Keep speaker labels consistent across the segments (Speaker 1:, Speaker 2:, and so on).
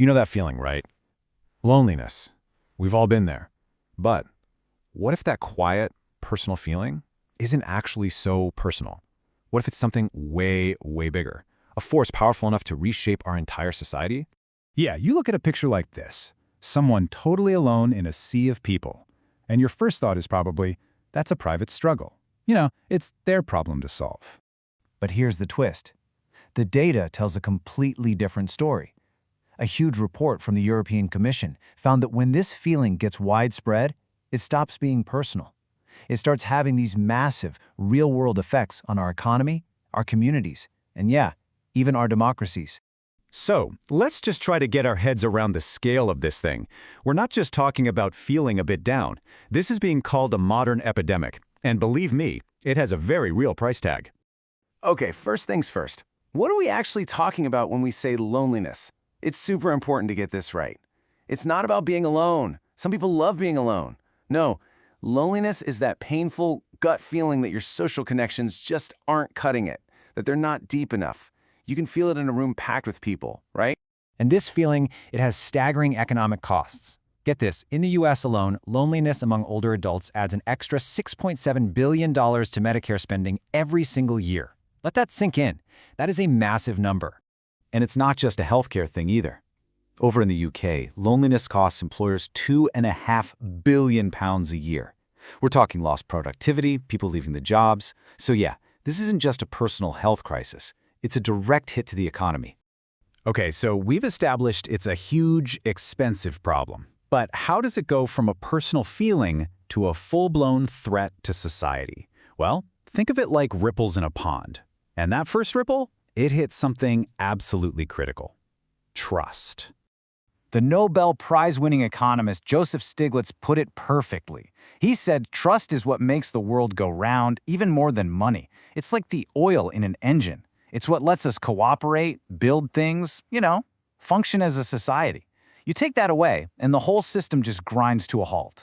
Speaker 1: You know that feeling, right? Loneliness. We've all been there. But what if that quiet, personal feeling isn't actually so personal? What if it's something way, way bigger? A force powerful enough to reshape our entire society?
Speaker 2: Yeah, you look at a picture like this, someone totally alone in a sea of people, and your first thought is probably, that's a private struggle. It's their problem to solve.
Speaker 3: But here's the twist. The data tells a completely different story. A huge report from the European Commission found that when this feeling gets widespread, it stops being personal. It starts having these massive, real-world effects on our economy, our communities, and yeah, even our democracies.
Speaker 1: So, let's just try to get our heads around the scale of this thing. We're not just talking about feeling a bit down. This is being called a modern epidemic. And believe me, it has a very real price tag.
Speaker 4: Okay, first things first. What are we actually talking about when we say loneliness? It's super important to get this right. It's not about being alone. Some people love being alone. No, loneliness is that painful gut feeling that your social connections just aren't cutting it, that they're not deep enough. You can feel it in a room packed with people, right?
Speaker 3: And this feeling, it has staggering economic costs. Get this, in the US alone, loneliness among older adults adds an extra $6.7 billion to Medicare spending every single year. Let that sink in. That is a massive number.
Speaker 1: And it's not just a healthcare thing either. Over in the UK, loneliness costs employers £2.5 billion a year. We're talking lost productivity, people leaving the jobs. So yeah, this isn't just a personal health crisis. It's a direct hit to the economy. Okay, so we've established it's a huge, expensive problem. But how does it go from a personal feeling to a full-blown threat to society? Well, think of it like ripples in a pond. And that first ripple, it hits something absolutely critical. Trust.
Speaker 3: The Nobel Prize-winning economist Joseph Stiglitz put it perfectly. He said trust is what makes the world go round, even more than money. It's like the oil in an engine. It's what lets us cooperate, build things, function as a society. You take that away, and the whole system just grinds to a halt.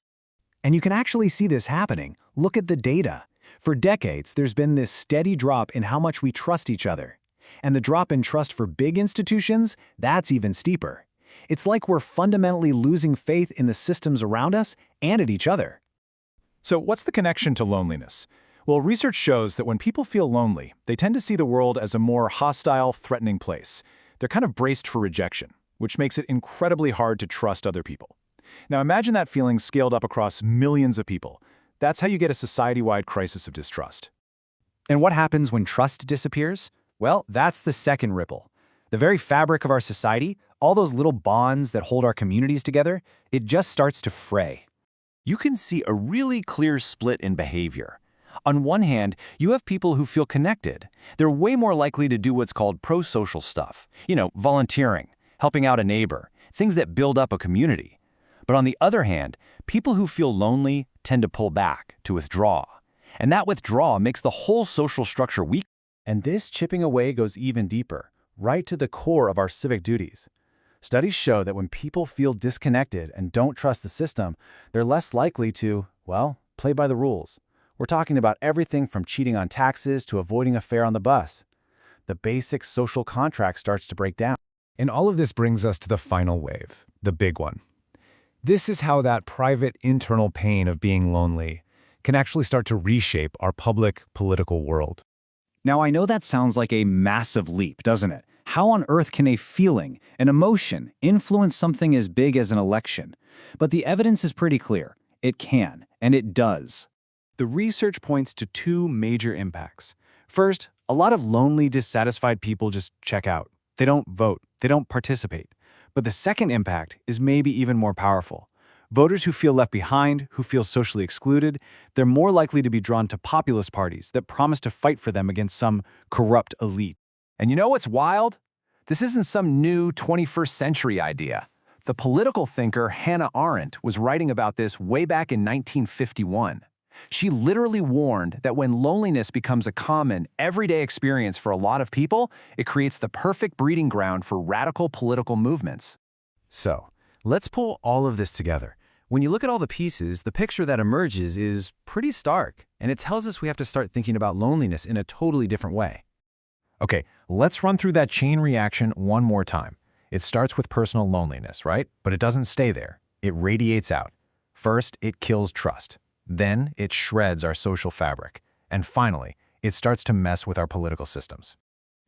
Speaker 1: And you can actually see this happening. Look at the data. For decades, there's been this steady drop in how much we trust each other. And the drop in trust for big institutions, that's even steeper. It's like we're fundamentally losing faith in the systems around us and at each other. So what's the connection to loneliness? Well, research shows that when people feel lonely, they tend to see the world as a more hostile, threatening place. They're kind of braced for rejection, which makes it incredibly hard to trust other people. Now imagine that feeling scaled up across millions of people. That's how you get a society-wide crisis of distrust.
Speaker 3: And what happens when trust disappears? Well, that's the second ripple. The very fabric of our society, all those little bonds that hold our communities together, it just starts to fray.
Speaker 5: You can see a really clear split in behavior. On one hand, you have people who feel connected. They're way more likely to do what's called pro-social stuff. Volunteering, helping out a neighbor, things that build up a community. But on the other hand, people who feel lonely tend to pull back, to withdraw. And that withdrawal makes the whole social structure weak.
Speaker 1: And this chipping away goes even deeper, right to the core of our civic duties. Studies show that when people feel disconnected and don't trust the system, they're less likely to, play by the rules. We're talking about everything from cheating on taxes to avoiding a fare on the bus. The basic social contract starts to break down.
Speaker 2: And all of this brings us to the final wave, the big one. This is how that private internal pain of being lonely can actually start to reshape our public political world.
Speaker 3: Now, I know that sounds like a massive leap, doesn't it? How on earth can a feeling, an emotion, influence something as big as an election? But the evidence is pretty clear. It can, and it does.
Speaker 1: The research points to two major impacts. First, a lot of lonely, dissatisfied people just check out. They don't vote. They don't participate. But the second impact is maybe even more powerful. Voters who feel left behind, who feel socially excluded, they're more likely to be drawn to populist parties that promise to fight for them against some corrupt elite. And you know what's wild? This isn't some new 21st century idea. The political thinker Hannah Arendt was writing about this way back in 1951. She literally warned that when loneliness becomes a common, everyday experience for a lot of people, it creates the perfect breeding ground for radical political movements. So, let's pull all of this together. When you look at all the pieces, the picture that emerges is pretty stark, and it tells us we have to start thinking about loneliness in a totally different way. Okay, let's run through that chain reaction one more time.
Speaker 4: It starts with personal loneliness, right? But it doesn't stay there. It radiates out. First, it kills trust. Then, it shreds our social fabric. And finally, it starts to mess with our political systems.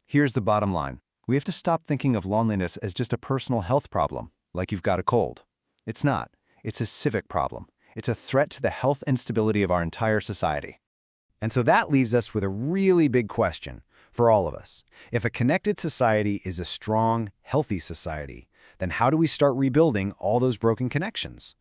Speaker 6: Here's the bottom line. We have to stop thinking of loneliness as just a personal health problem, like you've got a cold. It's not. It's a civic problem. It's a threat to the health and stability of our entire society. And so that leaves us with a really big question for all of us. If a connected society is a strong, healthy society, then how do we start rebuilding all those broken connections?